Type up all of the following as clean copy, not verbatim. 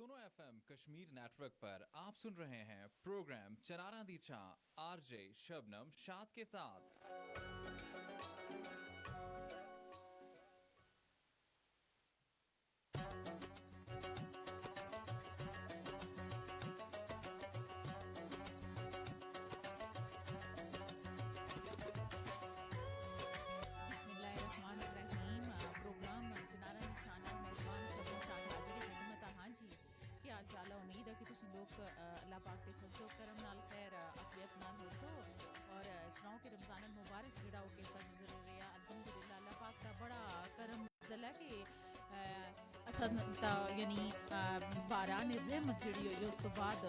सुनो FM Kashmir network पर आप सुन रहे हैं प्रोग्राम चनारा दी चा आरजे शबनम शाद के साथ। बिस्मिल्लाहिर्रहमानिर्रहीम। प्रोग्राम चनारा निशाना मेजबान शबनम शाद हाजिर खिदमत। हाँ जी, क्या हाल चाल है? उम्मीद है कि तुम लोग अल्लाह पाक के फजलो करम नाल खैर अफियत नाल हो सो और सुनाओ कि रमजान मुबारक जेड़ा ओके कैसा गुजर रहा। अल्हम्दुलिल्लाह अल्लाह पाक का बड़ा करम है कि असद यानी बारान रहमत जी हुई उस तो बाद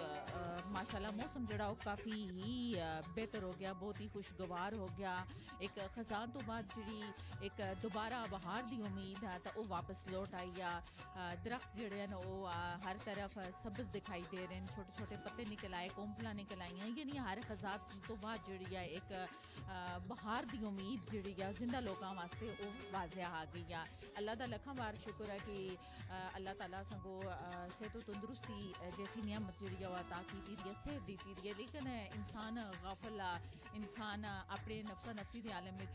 माशाल्लाह मौसम जड़ा काफ़ी ही बेहतर हो गया, बहुत ही खुशगवार हो गया। एक खजान तो बाद जी एक दोबारा बहार की उम्मीद है तो वह वापस लौट आई आ। दरख्त जड़े हैं वो हर तरफ सब्ज दिखाई दे रहे हैं, छोटे छोटे पत्ते निकल आए, कोंपला निकल आई हैं। यानी हर खजान तो बाद जी है एक बहार की उम्मीद जी जिंदा लोगों वास्ते वो वाजिया आ गई है। अल्लाह का लखा बार शुक्र है कि अल्लाह ताला संगो सेहत तंदुरुस्ती जैसी नियमत जी अता की है, सेहत दी है। लेकिन इंसान गाफल इंसान अपने नफसा नफसी के आलम में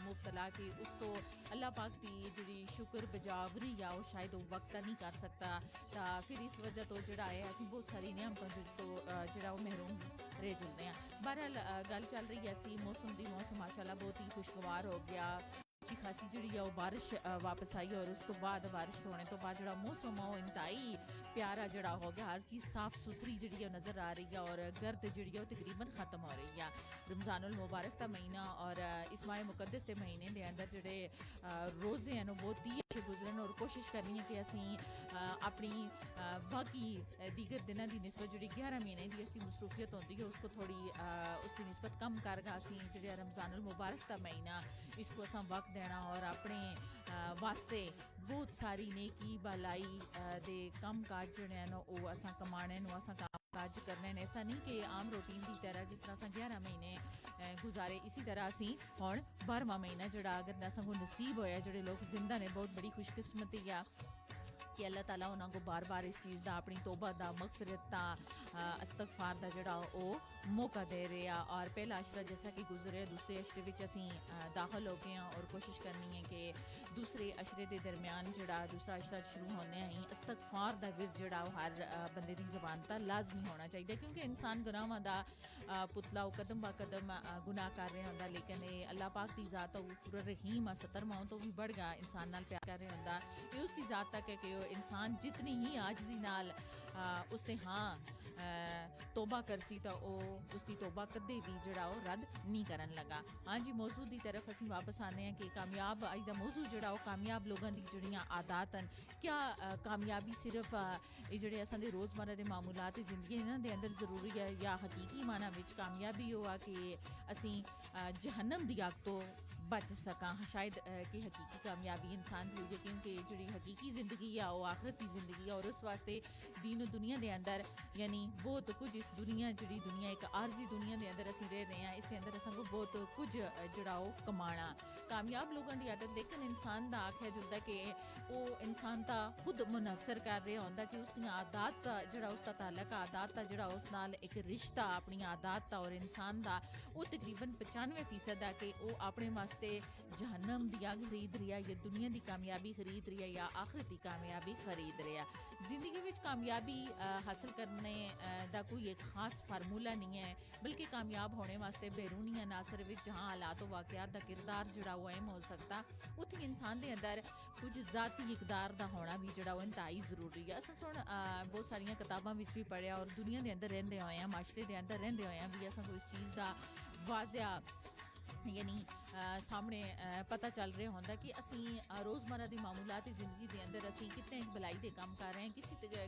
मुबतला कि उसको अल्लाह पाक की जी शुक्र बजावरी या वो शायद वो वक्त नहीं कर सकता। तो फिर इस वजह तो जड़ा है असं बहुत सारी नियमतों तो जड़ा वो महरूम रह जुलते हैं। बहरहाल गल चल रही है सी मौसम की, मौसम माशाल्लाह बहुत ही खुशगवार हो गया। अच्छी खासी जी है वो बारिश वापस आई और उस तो बाद बारिश होने तो बाद जो मौसम है वो इंतहाई प्यारा जड़ा हो गया। हर चीज़ साफ सुथरी जी है नज़र आ रही है और गर्द जी है वो तकरीबन ख़त्म हो रही है। रमज़ानुल मुबारक का महीना और इस माह मुकद्दस के महीने के अंदर जोड़े रोज़े हैं वो बहुत ही अच्छे गुजरन और कोशिश करनी है कि असी अपनी बाकी दीगर दिनों की निस्बत जी 11 महीने की असी मसरूफियत होती है उसको थोड़ी उसकी निस्बत कम करके असी जो रमज़ानुल मुबारक का महीना इसको असा वक्त देना और अपने वास्ते बहुत सारी नेकी भलाई दे कम काज जोड़े हैं वो असा कमाने असा काम काज करने ने। ऐसा नहीं कि आम रूटीन की तरह जिस तरह असा 11 महीने गुजारे इसी तरह असी हुण 12वां महीना जड़ा अगर असा को नसीब होया जोड़े लोग जिंदा ने बहुत बड़ी खुशकिस्मती आ कि अल्लाह ताला उन्होंने बार बार इस चीज़ का अपनी तोबा का मगफिरत का इस्तगफार का जड़ा वो मौका दे रहे हैं। और पहला अशरा जैसा कि गुजरे दूसरे अशरे में असी दाखिल हो गए हैं और कोशिश करनी है कि दूसरे अशरे के दरम्यान जड़ा दूसरा अशरा शुरू होने ही इस्तगफार का विर जड़ा हर बंदे की जबान का लाजमी होना चाहिए क्योंकि इंसान गुनाहों का पुतला कदम ब कदम गुनाह कर रहा होंगे। लेकिन ये अल्लाह पाक की ज़ात पूरा रहीम आ सतर माओ तो भी बढ़ गया इंसान नाल प्यार कर रहा होंगे। ये उसकी ज़ात तक है कि इंसान जितनी ही आजजी नाल उसने हाँ तोबा करसी तो उसकी तोबा कदे भी जड़ा रद्द नहीं करन लगा। हाँ जी, मौजू की तरफ असी वापस आने हैं कि कामयाब अज का मौजू जड़ा कामयाब लोगों की जड़ियाँ आदत हैं। क्या कामयाबी सिर्फ ये असां रोज़मर्रा के मामूलात जिंदगी इन्हां दे अंदर जरूरी है या हकीकी माना विच कामयाबी हो आ कि असी जहन्नम दी आग तो बच सका। शायद कि हकीकी कामयाबी इंसान की हुई है क्योंकि जी हकीकी जिंदगी है वो आखिरत की जिंदगी है और उस वास्ते दीन दुनिया के अंदर यानी बहुत कुछ इस दुनिया जी दुनिया एक आरजी दुनिया के अंदर असी रह रहे हैं। इस अंदर असा बहुत कुछ जड़ा कमाना कामयाब लोगों की आदत। लेकिन इंसान का आख्या जुलता कि वो इंसान का खुद मुनसर कर रहा होंगे कि उसकी आदत का जड़ा उसका ताल्लक आदत का जड़ा उस नाल एक रिश्ता अपनी आदत का और इंसान का वो तकरीबन 95% है कि वो अपने वास्ते जहन्नम दी आग खरीद रही है या दुनिया की कामयाबी खरीद रही है या आखिरत की कामयाबी खरीद रही है। जिंदगी में कामयाबी हासिल करने का कोई एक खास फार्मूला नहीं है बल्कि कामयाब होने वास्ते बैरूनी अनासर विच जहाँ हालात वाकयात का किरदार जड़ा वो अहम हो सकता उत्थे इंसान के अंदर कुछ ज़ाती इकदार का होना भी जड़ा इंतहाई जरूरी है। अस सुन बहुत सारिया किताबों भी पढ़िया और दुनिया के अंदर रहंदे होए हैं माशरे के अंदर रहंदे होए हैं भी अस इस चीज़ का वाजिया यानी सामने पता चल रहा होंगे कि असी रोज़मर्रा की मामूलात जिंदगी के अंदर असी कितने भलाई के काम कर रहे हैं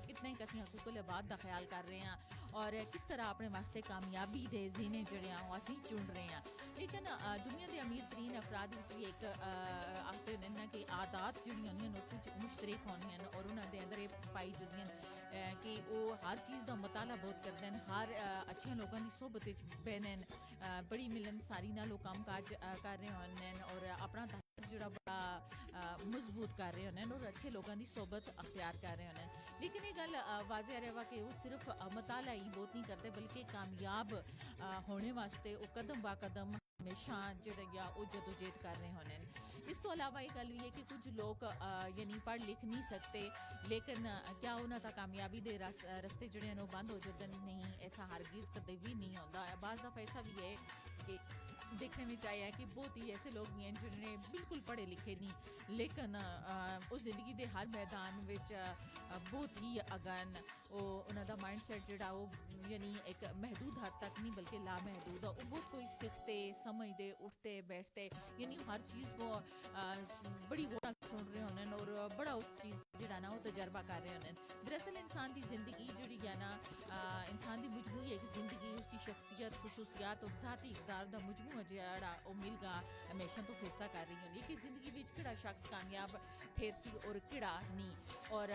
कितने असी हकूकुल इबाद का ख्याल कर रहे हैं और किस तरह अपने वास्ते कामयाबी के जीने जड़े असी चुन रहे हैं। लेकिन दुनिया के अमीर तरीन अफराद एक आखते होंगे कि आदत जी कुछ मुश्तरक होंगे और उन्होंने अंदर ये पाई जुदियां कि वो हर चीज़ का मुताला बहुत करते हैं, हर अच्छे लोगों की सोहबत बहन बड़ी मिलनसारी नाल काम काज कर रहे होंगे और अपना जोड़ा बड़ा मजबूत खुद कर रहे होने और अच्छे लोगों की सोबत अख्तियार कर रहे होने। लेकिन ये गल वाजिया रहा कि वो सिर्फ मताला ही बहुत नहीं करते बल्कि कामयाब होने वास्ते वो कदम बा कदम हमेशा जड़ा वो जदोजहद कर रहे होने। इस तो अलावा ये गल भी है कि कुछ लोग यानी पढ़ लिख नहीं सकते लेकिन क्या उन्होंने तक कामयाबी के रस्ते जड़े बंद हो जाते नहीं, ऐसा हरगिज़ कदे भी नहीं होता। बाज़ दफ़ा ऐसा भी है कि देखने में आया है कि बहुत ही ऐसे लोग भी हैं जिन्होंने बिल्कुल पढ़े लिखे नहीं लेकिन उस जिंदगी के हर मैदान में बहुत ही अगन उन्होंने माइंड सैट जोड़ा वो यानी एक महदूद हद तक नहीं बल्कि लामहदूद है। वो बहुत कोई सीखते समझते उठते बैठते यानी हर चीज़ को बड़ी गौर सुन रहे होने और बड़ा उस चीज़ जड़ा ना वो तजर्बा कर रहे होने। दरअसल इंसान की जिंदगी जी है ना इंसान की मजबूरी है कि जिंदगी उसकी शख्सियत खसूसियात और ज़ाती इक़दार का मजमू जड़ा वो मिलगा हमेशा तो फैसला कर रही होंगी कि जिंदगी में किड़ा शख्स कामयाब ठेरसी और किड़ा नहीं। और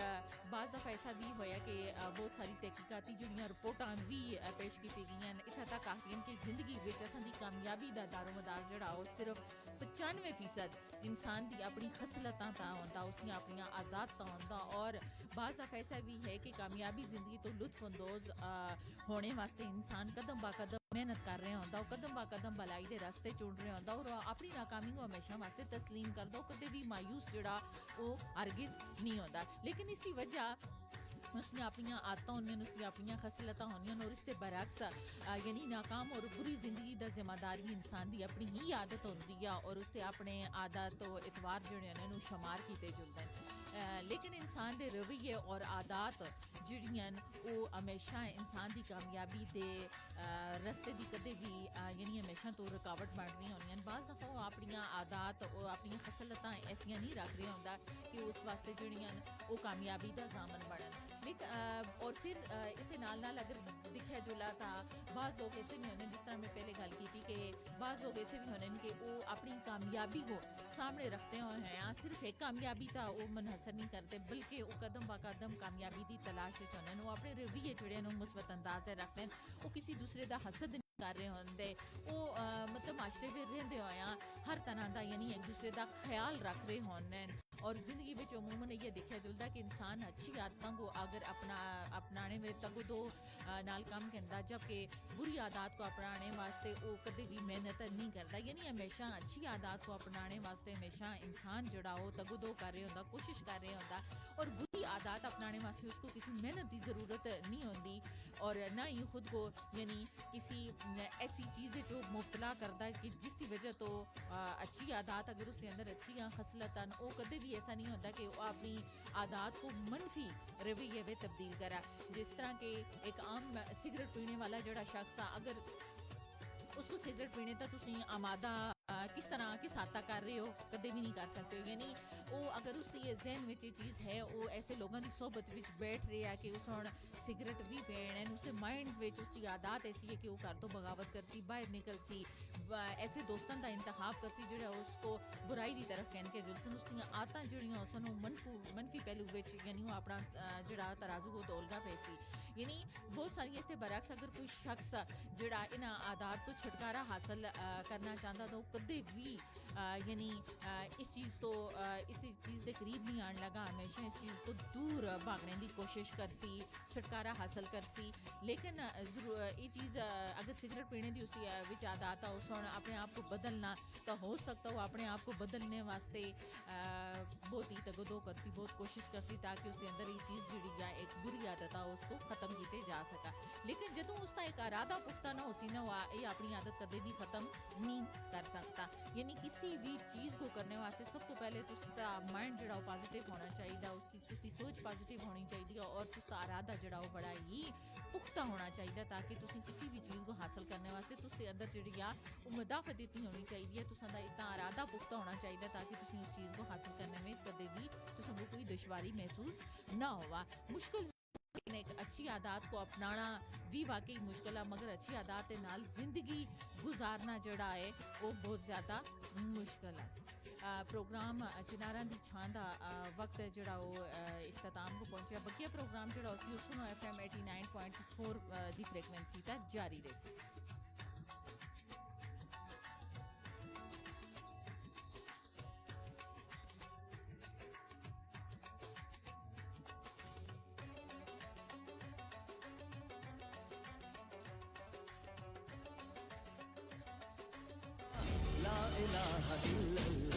बाज़ दफ़ा ऐसा भी होया कि बहुत सारी तहकीकाती जुड़ियाँ रिपोर्टां भी पेश की गई इतना तक आखिर कि जिंदगी में असां कामयाबी का दारोमदार जड़ा वो सिर्फ 95% इंसान की अपनी खसलतां ता होंदा उसकी अपनी आज़ाद होंदा। और बाज़ दफ़ा ऐसा भी है कि कामयाबी जिंदगी तो लुत्फअंदोज़ होने वास्ते इंसान कदम बा कदम मेहनत कर रहे होंदा, कदम बा कदम भलाई के रास्ते चुन रहे होंदा और अपनी नाकामी को हमेशा वास्ते तस्लीम कर दो, कदे भी मायूस जड़ा वो हरगिज़ नहीं होता। लेकिन इसकी वजह उसने अपनी आदत होनी उसकी अपनी खसलत होनी और इसके बरक्स यानी नाकाम और बुरी जिंदगी का जिम्मेदार भी इंसान की अपनी ही आदत होती है और उससे अपने आदत तो इतवार जो शुमार किए जुलते हैं। लेकिन इंसान के रवैये और आदत जिहड़ियां वो हमेशा इंसान की कामयाबी के रस्ते की कदे भी यानी हमेशा तो रुकावट बन रही होनी। बाज़ दफ़ा वो अपनी आदत और अपनी खसलत ऐसियां नहीं रख रहे होंदा कि उस वास्ते जिहड़ियां वो कामयाबी का जामन बनन। लेकिन और फिर इसके नाल अगर दिखा जुला था बाज़ लोग ऐसे भी होने जिस तरह मैं पहले गल की थी कि बाज़ लोग ऐसे भी होने कि वो अपनी कामयाबी को सामने रखते हुए हैं सिर्फ एक कामयाबी था वो मनहसर नहीं करते बल्कि वो कदम ब कदम कामयाबी की तलाश होने वो अपने रवैये जोड़े मुस्बत अंदाज रखते हैं। वो किसी दूसरे का हसद कर रहे होंगे वो मतलब माशरे में रहते हुए हर तरह का यानी एक दूसरे का ख्याल रख रहे होने। और जिंदगी में अमूमन ये देखा जुलता कि इंसान अच्छी आदतों को अगर अपनाने में तगो दो नाल काम करता जबकि बुरी आदत को अपनाने वास्ते वो कभी भी मेहनत नहीं करता। यानी हमेशा अच्छी आदत को अपनाने वास्ते हमेशा इंसान जड़ा वो तगो दो कर रहे होंदा कोशिश कर रहे होंदा और बुरी आदत अपनाने वास्ते उसको किसी मेहनत की ज़रूरत नहीं होती और ना ही खुद को यानी किसी ऐसी चीज़ जो मुब्तला करता है कि जिसकी वजह तो अच्छी आदत अगर उसके अंदर अच्छी खसलत वो कभी भी ऐसा नहीं होता कि वो अपनी आदत को मनफी रवैये में तब्दील करा। जिस तरह के एक आम सिगरेट पीने वाला जड़ा शख्स था अगर उसको सिगरेट पीने तक तुम आमादा किस तरह किस हद तक कर रहे हो कदे भी नहीं कर सकते हो। यानी वो अगर उसकी ये जहन में ये चीज़ है वो ऐसे लोगों की सोबत में बैठ रहा है कि उस सिगरेट भी पीने उसके माइंड में उसकी आदत ऐसी है कि वो घर तो बगावत करती बाहर निकल सी ऐसे दोस्तों का इंतखाब करसी जो उसको बुराई की तरफ कहन के जुलसन उसकी आदत जड़ियाँ उसन मनफी पहलू यानी वो अपना जड़ा तराजू को तोलगा पैसी। यानी बहुत सारी इसके बरक्स अगर कोई शख्स जड़ा इन आदत तो छुटकारा हासिल करना चाहता तो कदे भी यानी इस चीज़ तो इस चीज़ के करीब नहीं आने लगा हमेशा इस चीज़ तो दूर भागने की कोशिश करसी छुटकारा हासिल करसी। लेकिन ये चीज़ अगर सिगरेट पीने की उसकी आदत है उस अपने आप को बदलना तो हो सकता हो अपने आप को बदलने वास्ते बहुत ही तगदो करसी बहुत कोशिश करसी ताकि उसके अंदर ये चीज़ जी एक बुरी आदत है उसको ख़त्म किया जा सका। लेकिन जो उसका एक इरादा पुख्ता ना होसी ना ये अपनी आदत कदे भी ख़त्म नहीं कर सकता। यानी किसी भी चीज़ को करने वास्ते सब तो पहले उसका माइंड जड़ा पॉजिटिव होना चाहिए उसकी सोच पॉजिटिव होनी चाहिए और उसका इरादा जड़ा बड़ा ही पुख्ता होना चाहिए ताकि तुम किसी भी चीज़ को हासिल करने वास्ते उसके अंदर जी मुदाफत इतनी होनी चाहिए तुसां इतना इरादा पुख्ता होना चाहिए ताकि तुम उस चीज़ को हासिल करने में कदे भी तुसां को कोई दुश्वारी महसूस ना हुआ। मुश्किल एक अच्छी आदत को अपनाना भी वाकई मुश्किल है मगर अच्छी आदत के नाल जिंदगी गुजारना जड़ा है वो बहुत ज़्यादा मुश्किल है। प्रोग्राम चिनारा दी छां दा वक्त जड़ा वो इख्तिताम को पहुंचा बकिया प्रोग्राम जड़ा उसी सुनो FM 89.4 दी फ्रीक्वेंसी तक जारी रही। इलाहा इल्लल्लाह